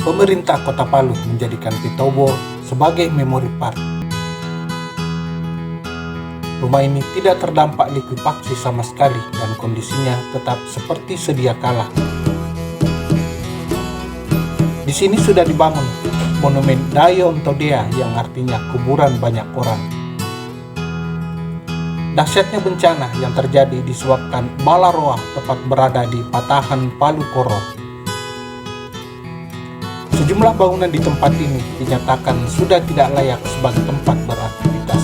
pemerintah Kota Palu menjadikan Petobo sebagai memory park. Rumah ini tidak terdampak likuifaksi sama sekali dan kondisinya tetap seperti sedia kala. Di sini sudah dibangun monumen Dayon Todea yang artinya kuburan banyak orang. Dahsyatnya bencana yang terjadi disebabkan Balaroa tepat berada di patahan Palu Koro. Sejumlah bangunan di tempat ini dinyatakan sudah tidak layak sebagai tempat beraktivitas.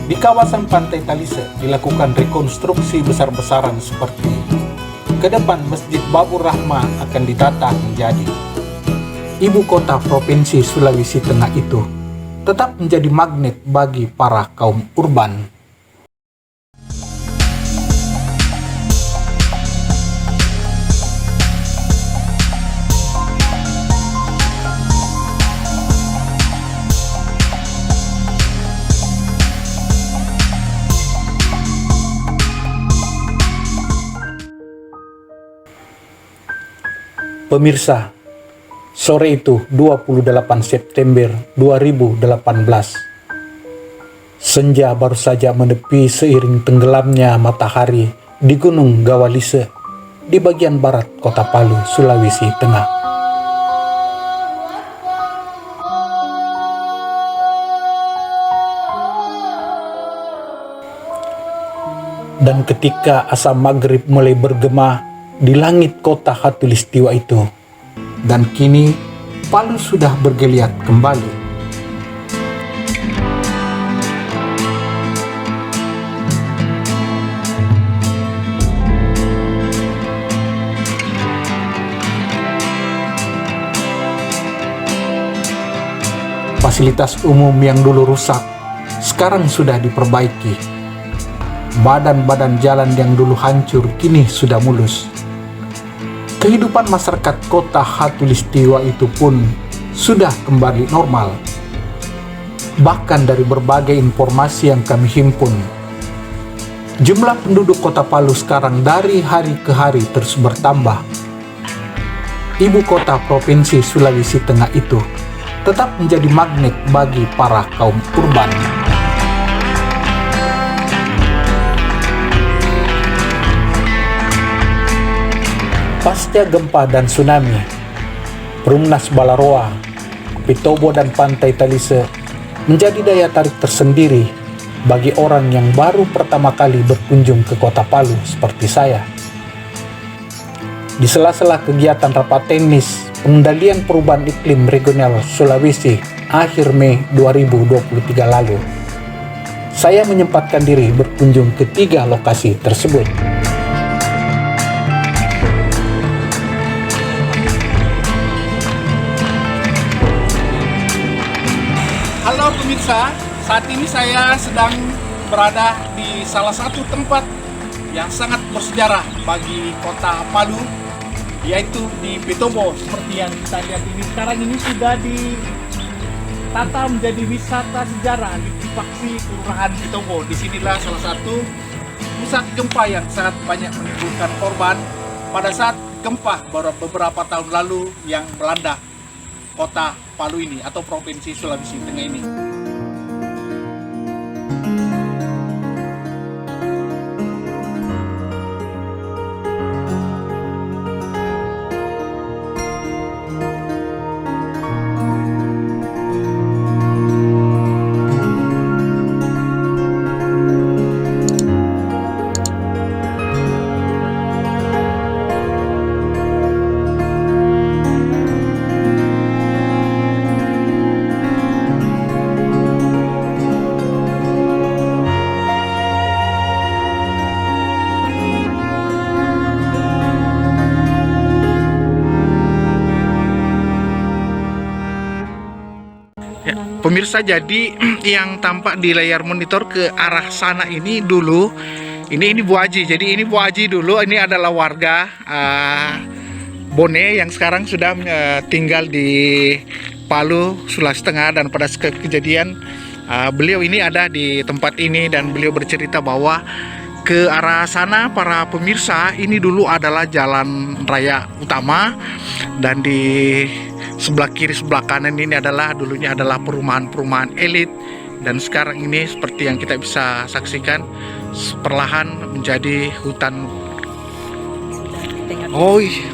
Di kawasan Pantai Talise dilakukan rekonstruksi besar-besaran seperti ke depan Masjid Babur Rahma akan ditata menjadi ibu kota Provinsi Sulawesi Tengah itu tetap menjadi magnet bagi para kaum urban. Pemirsa, sore itu 28 September 2018. Senja baru saja menepi seiring tenggelamnya matahari di Gunung Gawalise di bagian barat Kota Palu, Sulawesi Tengah. Dan ketika asam maghrib mulai bergema di langit kota khatulistiwa itu, dan kini Palu sudah bergeliat kembali. Fasilitas umum yang dulu rusak sekarang sudah diperbaiki. Badan-badan jalan yang dulu hancur kini sudah mulus. Kehidupan masyarakat kota khatulistiwa itu pun sudah kembali normal. Bahkan dari berbagai informasi yang kami himpun, jumlah penduduk kota Palu sekarang dari hari ke hari terus bertambah. Ibu kota Provinsi Sulawesi Tengah itu tetap menjadi magnet bagi para kaum urban. Pasca gempa dan tsunami, Perumnas Balaroa, Petobo dan Pantai Talise menjadi daya tarik tersendiri bagi orang yang baru pertama kali berkunjung ke Kota Palu seperti saya. Di sela-sela kegiatan rapat teknis pengendalian perubahan iklim regional Sulawesi akhir Mei 2023 lalu, saya menyempatkan diri berkunjung ke 3 lokasi tersebut. Halo pemirsa, saat ini saya sedang berada di salah satu tempat yang sangat bersejarah bagi Kota Palu, yaitu di Petobo. Seperti yang kita lihat ini, sekarang ini sudah ditata menjadi wisata sejarah di Faksi Kelurahan Petobo. Disinilah salah satu pusat gempa yang sangat banyak menimbulkan korban pada saat gempa beberapa tahun lalu yang melanda Kota Palu ini atau Provinsi Sulawesi Tengah ini. Pemirsa, jadi yang tampak di layar monitor ke arah sana ini dulu, ini Bu Haji. Jadi ini Bu Haji dulu, ini adalah warga Bone yang sekarang sudah tinggal di Palu, Sulawesi Tengah, dan pada kejadian beliau ini ada di tempat ini dan beliau bercerita bahwa Ke arah sana para pemirsa, ini dulu adalah jalan raya utama, dan di sebelah kiri sebelah kanan ini dulunya adalah perumahan-perumahan elit, dan sekarang ini seperti yang kita bisa saksikan perlahan menjadi hutan. Oh iya.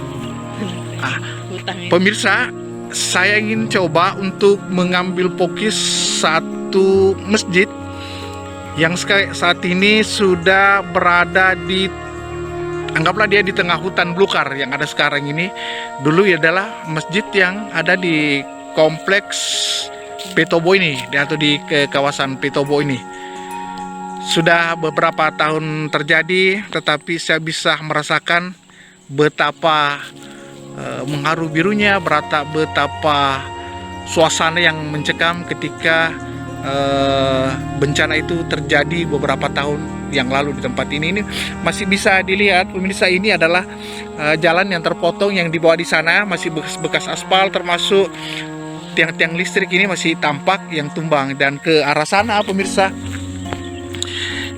Pemirsa, saya ingin coba untuk mengambil fokus satu masjid yang saat ini sudah berada di, anggaplah dia di tengah hutan belukar yang ada sekarang ini. Dulu adalah masjid yang ada di kompleks Petobo ini, atau di kawasan Petobo ini. Sudah beberapa tahun terjadi, tetapi saya bisa merasakan betapa mengharu birunya, betapa suasana yang mencekam ketika bencana itu terjadi beberapa tahun yang lalu di tempat ini. Ini masih bisa dilihat pemirsa, ini adalah jalan yang terpotong yang dibawa di sana, masih bekas aspal, termasuk tiang-tiang listrik ini masih tampak yang tumbang. Dan ke arah sana pemirsa,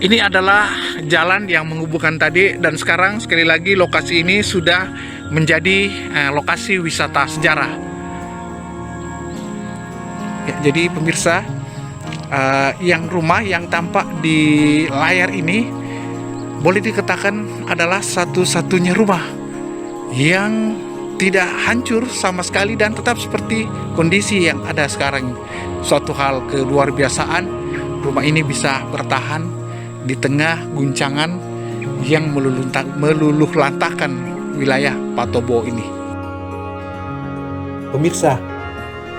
ini adalah jalan yang menghubungkan tadi, dan sekarang sekali lagi lokasi ini sudah menjadi lokasi wisata sejarah. Ya, jadi pemirsa, yang rumah yang tampak di layar ini boleh dikatakan adalah satu-satunya rumah yang tidak hancur sama sekali dan tetap seperti kondisi yang ada sekarang. Suatu hal keluar biasaan, rumah ini bisa bertahan di tengah guncangan yang meluluh lantahkan wilayah Patobo ini. Pemirsa,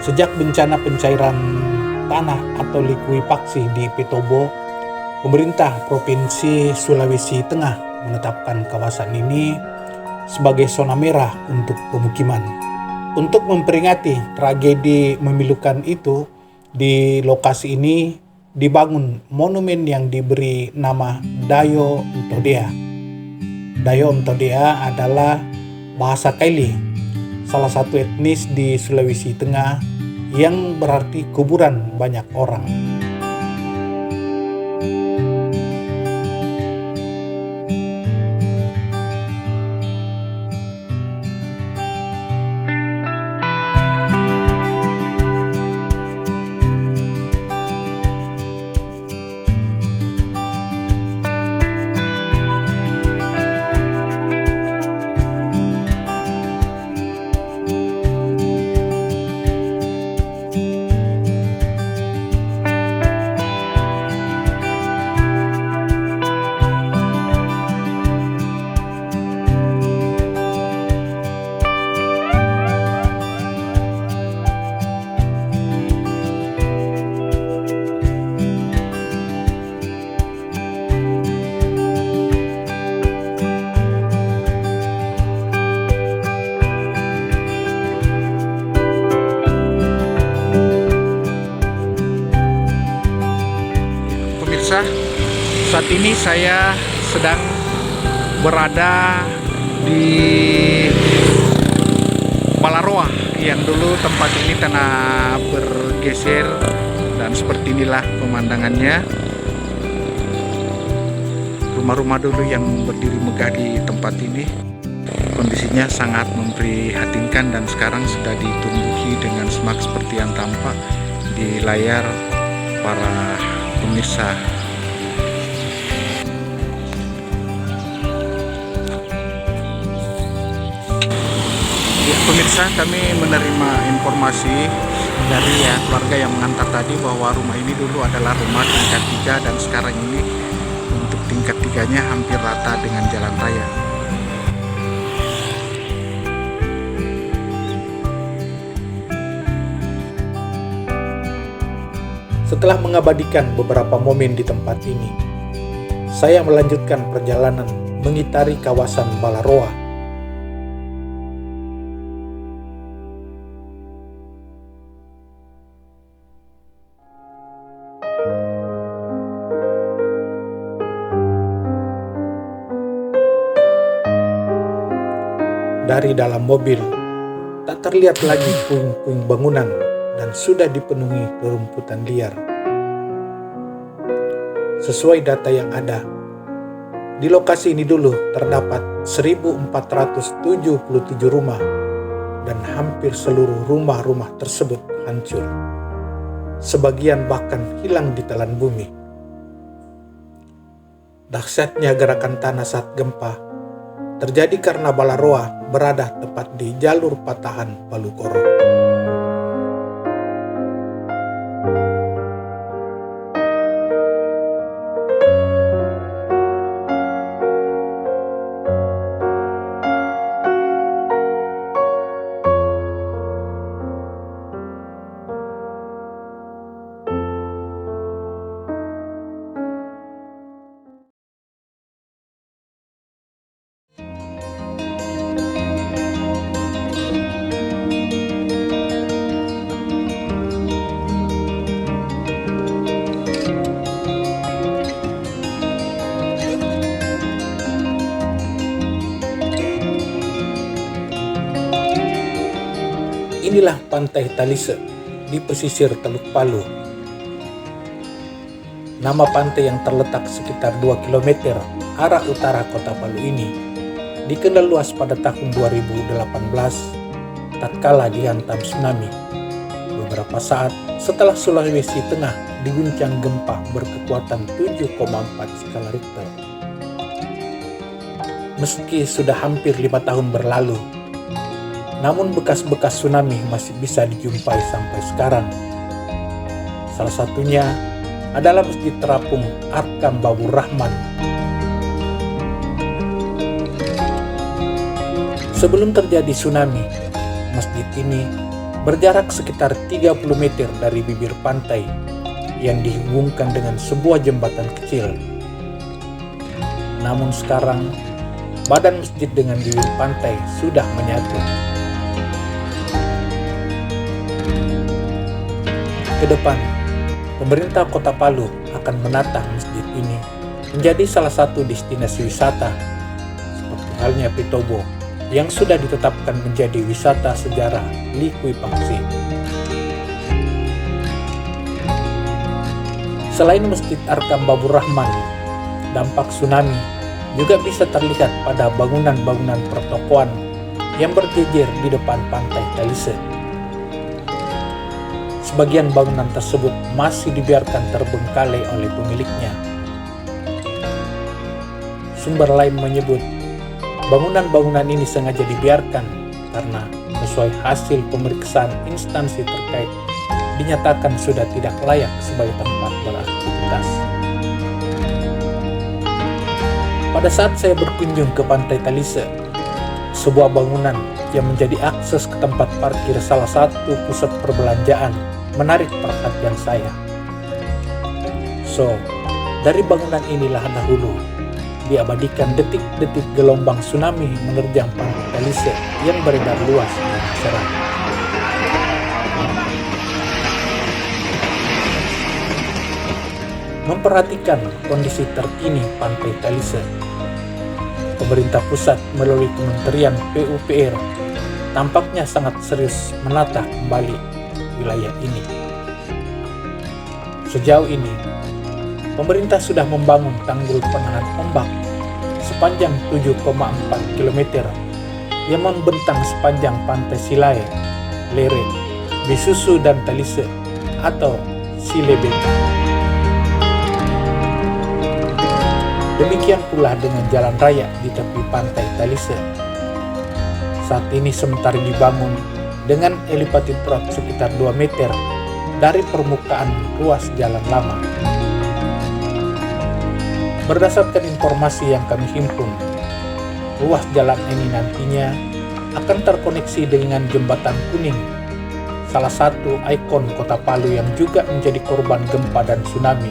sejak bencana pencairan tanah atau likuifaksi di Petobo, pemerintah Provinsi Sulawesi Tengah menetapkan kawasan ini sebagai zona merah untuk pemukiman. Untuk memperingati tragedi memilukan itu, di lokasi ini dibangun monumen yang diberi nama Dayo Mtodea. Dayo Mtodea adalah bahasa Kaili, salah satu etnis di Sulawesi Tengah, yang berarti kuburan banyak orang. Saat ini saya sedang berada di Balaroa, yang dulu tempat ini tanah bergeser, dan seperti inilah pemandangannya. Rumah-rumah dulu yang berdiri megah di tempat ini kondisinya sangat memprihatinkan, dan sekarang sudah ditumbuhi dengan semak seperti yang tampak di layar para pemirsa. Ya, pemirsa, kami menerima informasi dari keluarga yang mengantar tadi bahwa rumah ini dulu adalah rumah tingkat 3, dan sekarang ini untuk tingkat 3-nya hampir rata dengan jalan raya. Setelah mengabadikan beberapa momen di tempat ini, saya melanjutkan perjalanan mengitari kawasan Balaroa. Dari dalam mobil, tak terlihat lagi puing-puing bangunan dan sudah dipenuhi rerumputan liar. Sesuai data yang ada, Di lokasi ini dulu terdapat 1477 rumah dan hampir seluruh rumah-rumah tersebut hancur. Sebagian bahkan hilang di telan bumi. Dahsyatnya gerakan tanah saat gempa terjadi karena Balaroa berada tepat di jalur patahan Palu Koro. Inilah Pantai Talise di pesisir Teluk Palu. Nama pantai yang terletak sekitar 2 km arah utara kota Palu ini dikenal luas pada tahun 2018 tatkala dihantam tsunami. Beberapa saat setelah Sulawesi Tengah diguncang gempa berkekuatan 7,4 skala Richter. Meski sudah hampir 5 tahun berlalu, namun bekas-bekas tsunami masih bisa dijumpai sampai sekarang. Salah satunya adalah Masjid Terapung Arkam Babur Rahman. Sebelum terjadi tsunami, masjid ini berjarak sekitar 30 meter dari bibir pantai yang dihubungkan dengan sebuah jembatan kecil. Namun sekarang, badan masjid dengan bibir pantai sudah menyatu. Ke depan, pemerintah Kota Palu akan menata masjid ini menjadi salah satu destinasi wisata, seperti halnya Petobo yang sudah ditetapkan menjadi wisata sejarah Likui Pangsi. Selain Masjid Arkam Babur Rahman, dampak tsunami juga bisa terlihat pada bangunan-bangunan pertokoan yang berjejer di depan pantai Talise. Sebagian bangunan tersebut masih dibiarkan terbengkalai oleh pemiliknya. Sumber lain menyebut bangunan-bangunan ini sengaja dibiarkan karena sesuai hasil pemeriksaan instansi terkait dinyatakan sudah tidak layak sebagai tempat beraktivitas. Pada saat saya berkunjung ke pantai Talise, sebuah bangunan yang menjadi akses ke tempat parkir salah satu pusat perbelanjaan menarik perhatian saya. Dari bangunan inilah dahulu diabadikan detik-detik gelombang tsunami menerjang pantai Talise yang beredar luas di masyarakat. Memperhatikan kondisi terkini pantai Talise, pemerintah pusat melalui Kementerian PUPR tampaknya sangat serius menata kembali wilayah ini. Sejauh ini, pemerintah sudah membangun tanggul penahan ombak sepanjang 7,4 km yang membentang sepanjang pantai Silae, Lere, Bisusu dan Talise atau Silebeta. Demikian pula dengan jalan raya di tepi pantai Talise. Saat ini sementara dibangun dengan elevated road sekitar 2 meter dari permukaan ruas jalan lama. Berdasarkan informasi yang kami himpun, ruas jalan ini nantinya akan terkoneksi dengan Jembatan Kuning, salah satu ikon Kota Palu yang juga menjadi korban gempa dan tsunami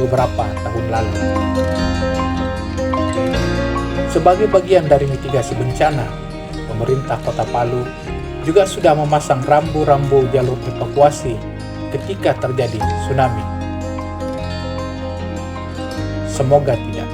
beberapa tahun lalu. Sebagai bagian dari mitigasi bencana, pemerintah Kota Palu juga sudah memasang rambu-rambu jalur evakuasi ketika terjadi tsunami. Semoga tidak.